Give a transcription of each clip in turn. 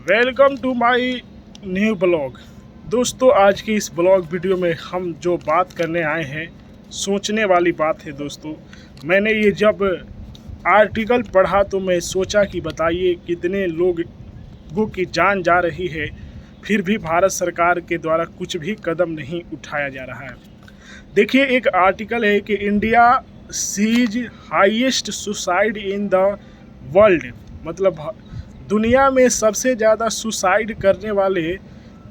Welcome to my new blog. दोस्तों, आज की इस ब्लॉग वीडियो में हम जो बात करने आए हैं, सोचने वाली बात है। दोस्तों, मैंने ये जब आर्टिकल पढ़ा तो मैं सोचा कि बताइए कितने लोगों की जान जा रही है, फिर भी भारत सरकार के द्वारा कुछ भी कदम नहीं उठाया जा रहा है। देखिए, एक आर्टिकल है कि India sees highest suicide in the world, मतलब दुनिया में सबसे ज़्यादा सुसाइड करने वाले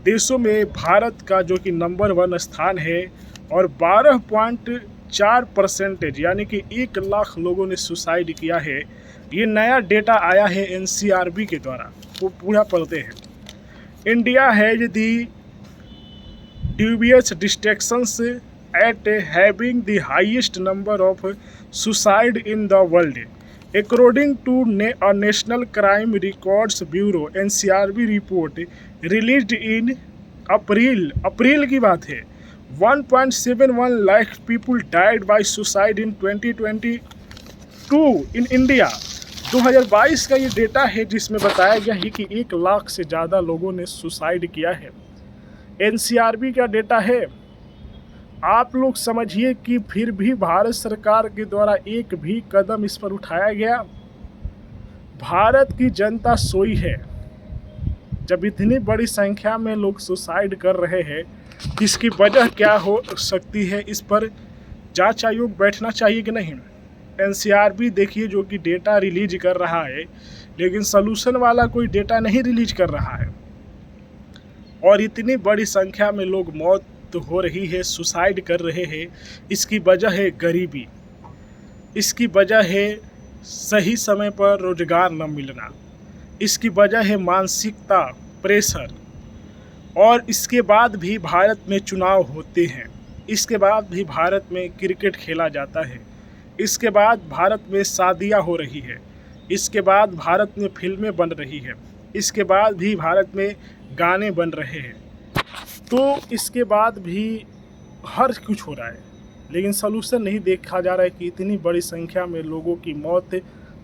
देशों में भारत का जो कि नंबर 1 स्थान है और 12.4% यानी कि 1 लाख लोगों ने सुसाइड किया है। ये नया डेटा आया है एनसीआरबी के द्वारा, वो पूरा पढ़ते हैं। India has the dubious distinctions at having the highest number of suicide in the world. According to a National Crime Records Bureau NCRB report released in अप्रैल की बात है, 1.71 lakh people died by suicide in 2022 in India. 2022 का ये data है जिसमें बताया गया है कि 1 लाख से ज़्यादा लोगों ने सुसाइड किया है। एनसीआरबी का डेटा है। आप लोग समझिए कि फिर भी भारत सरकार के द्वारा एक भी कदम इस पर उठाया गया। भारत की जनता सोई है। जब इतनी बड़ी संख्या में लोग सुसाइड कर रहे हैं, इसकी वजह क्या हो सकती है, इस पर जांच आयोग बैठना चाहिए कि नहीं। एनसीआरबी देखिए जो कि डेटा रिलीज कर रहा है, लेकिन सलूशन वाला कोई डेटा नहीं रिलीज कर रहा है। और इतनी बड़ी संख्या में लोग मौत हो रही है, सुसाइड कर रहे हैं। इसकी वजह है गरीबी, इसकी वजह है सही समय पर रोजगार न मिलना, इसकी वजह है मानसिकता, प्रेशर। और इसके बाद भी भारत में चुनाव होते हैं, इसके बाद भी भारत में क्रिकेट खेला जाता है, इसके बाद भारत में शादियां हो रही है, इसके बाद भारत में फिल्में बन रही है, इसके बाद भी भारत में गाने बन रहे हैं। तो इसके बाद भी हर कुछ हो रहा है, लेकिन सलूशन नहीं देखा जा रहा है कि इतनी बड़ी संख्या में लोगों की मौत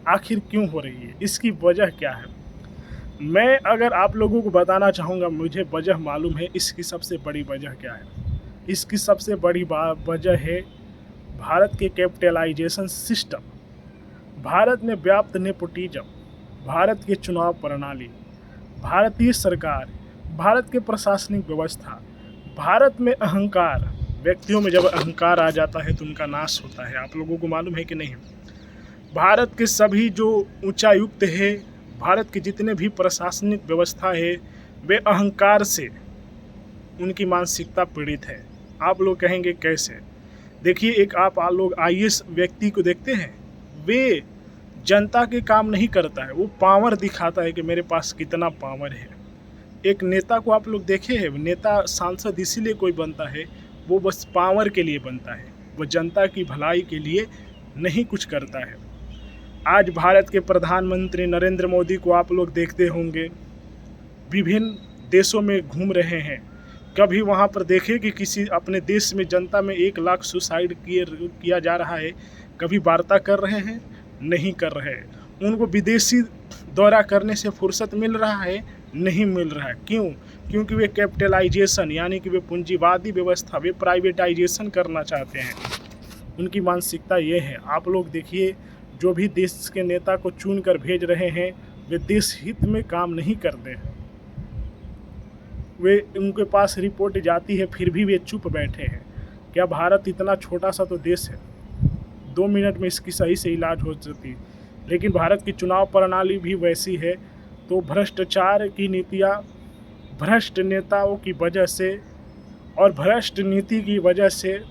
आखिर क्यों हो रही है, इसकी वजह क्या है। मैं अगर आप लोगों को बताना चाहूँगा, मुझे वजह मालूम है। इसकी सबसे बड़ी वजह क्या है? इसकी सबसे बड़ी वजह है भारत के कैपिटलाइजेशन सिस्टम, भारत में व्याप्त नेपोटिज्म, भारत के चुनाव प्रणाली, भारतीय सरकार, भारत के प्रशासनिक व्यवस्था, भारत में अहंकार। व्यक्तियों में जब अहंकार आ जाता है तो उनका नाश होता है। आप लोगों को मालूम है कि नहीं? भारत के सभी जो उच्चायुक्त है, भारत की जितने भी प्रशासनिक व्यवस्था है, वे अहंकार से उनकी मानसिकता पीड़ित है। आप लोग कहेंगे कैसे? देखिए, एक आप लोग आईएएस व्यक्ति को देखते हैं, वे जनता के काम नहीं करता है, वो पावर दिखाता है कि मेरे पास कितना पावर है। एक नेता को आप लोग देखे हैं, नेता सांसद इसीलिए कोई बनता है, वो बस पावर के लिए बनता है, वो जनता की भलाई के लिए नहीं कुछ करता है। आज भारत के प्रधानमंत्री नरेंद्र मोदी को आप लोग देखते होंगे, विभिन्न देशों में घूम रहे हैं। कभी वहाँ पर देखे कि किसी अपने देश में जनता में 1 लाख सुसाइड किया जा रहा है? कभी वार्ता कर रहे हैं? नहीं कर रहे हैं। उनको विदेशी दौरा करने से फुर्सत मिल रहा है? नहीं मिल रहा है। क्यों? क्योंकि वे कैपिटलाइजेशन यानी कि वे पूंजीवादी व्यवस्था, वे प्राइवेटाइजेशन करना चाहते हैं। उनकी मानसिकता ये है। आप लोग देखिए, जो भी देश के नेता को चुन कर भेज रहे हैं, वे देश हित में काम नहीं करते हैं। वे उनके पास रिपोर्ट जाती है, फिर भी वे चुप बैठे हैं। क्या भारत इतना छोटा सा तो देश है, 2 मिनट में इसकी सही से इलाज हो जाती। लेकिन भारत की चुनाव प्रणाली भी वैसी है। तो भ्रष्टाचार की नीतियाँ, भ्रष्ट नेताओं की वजह से और भ्रष्ट नीति की वजह से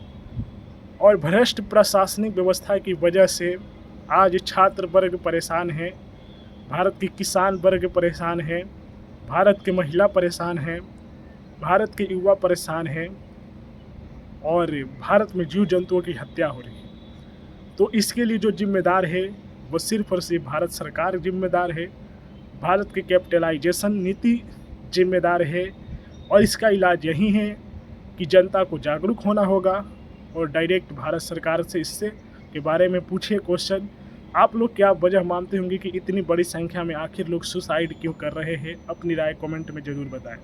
और भ्रष्ट प्रशासनिक व्यवस्था की वजह से आज छात्र वर्ग परेशान है, भारत की किसान वर्ग परेशान है, भारत के महिला परेशान हैं, भारत के युवा परेशान हैं और भारत में जीव जंतुओं की हत्या हो रही है। तो इसके लिए जो जिम्मेदार है वो सिर्फ और सिर्फ भारत सरकार जिम्मेदार है, भारत की कैपिटलाइजेशन नीति जिम्मेदार है। और इसका इलाज यही है कि जनता को जागरूक होना होगा और डायरेक्ट भारत सरकार से इससे के बारे में पूछे क्वेश्चन आप लोग क्या वजह मानते होंगे कि इतनी बड़ी संख्या में आखिर लोग सुसाइड क्यों कर रहे हैं? अपनी राय कमेंट में ज़रूर बताएं।